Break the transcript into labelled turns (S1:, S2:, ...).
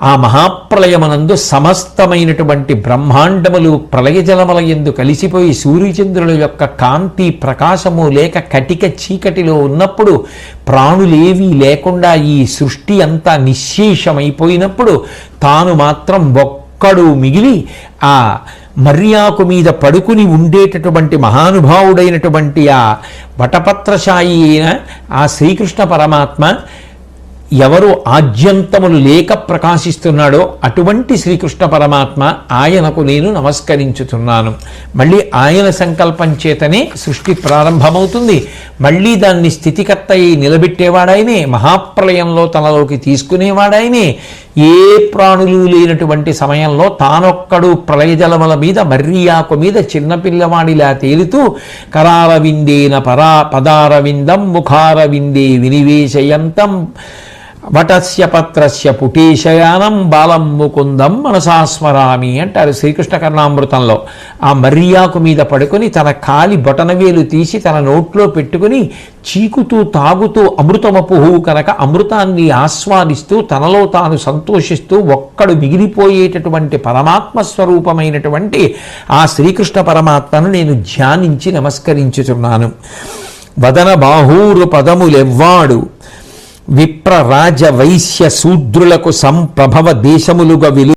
S1: ఆ మహాప్రళయమనందు సమస్తమైనటువంటి బ్రహ్మాండములు ప్రళయజలముల యందు కలిసిపోయి సూర్యచంద్రుల యొక్క కాంతి ప్రకాశము లేక కటిక చీకటిలో ఉన్నప్పుడు ప్రాణులేవీ లేకుండా ఈ సృష్టి అంతా నిశ్శేషమైపోయినప్పుడు తాను మాత్రం ఒక్కడు మిగిలి ఆ మర్యాకు మీద పడుకుని ఉండేటటువంటి మహానుభావుడైనటువంటి ఆ వటపత్రశాయి అయిన ఆ శ్రీకృష్ణ పరమాత్మ ఎవరు ఆద్యంతములు లేక ప్రకాశిస్తున్నాడో అటువంటి శ్రీకృష్ణ పరమాత్మ ఆయనకు నేను నమస్కరించుతున్నాను. మళ్ళీ ఆయన సంకల్పం చేతనే సృష్టి ప్రారంభమవుతుంది. మళ్ళీ దాన్ని స్థితికర్త అయి నిలబెట్టేవాడాయనే, మహాప్రళయంలో తనలోకి తీసుకునేవాడాయనే. ఏ ప్రాణులు లేనటువంటి సమయంలో తానొక్కడు ప్రళయజలముల మీద మర్యాకు మీద చిన్నపిల్లవాడిలా తేలుతూ కరారవిందేన పదారవిందం ముఖారవిందే వినివేశయంతం వటస్య పత్రస్య పుటేశయానం బాలం ముకుందం మనసాస్మరామి అంటారు శ్రీకృష్ణ కర్ణామృతంలో. ఆ మర్యాకు మీద పడుకొని తన కాలి బొటనవేలు తీసి తన నోట్లో పెట్టుకుని చీకుతూ తాగుతూ అమృతమపుహు కనుక అమృతాన్ని ఆస్వాదిస్తూ తనలో తాను సంతోషిస్తూ ఒక్కడు మిగిలిపోయేటటువంటి పరమాత్మ స్వరూపమైనటువంటి ఆ శ్రీకృష్ణ పరమాత్మను నేను ధ్యానించి నమస్కరించుచున్నాను. వదన బాహూరు పదములెవ్వాడు విప్ర రాజ వైశ్య శూద్రులకు సంప్రభవ దేశములుగా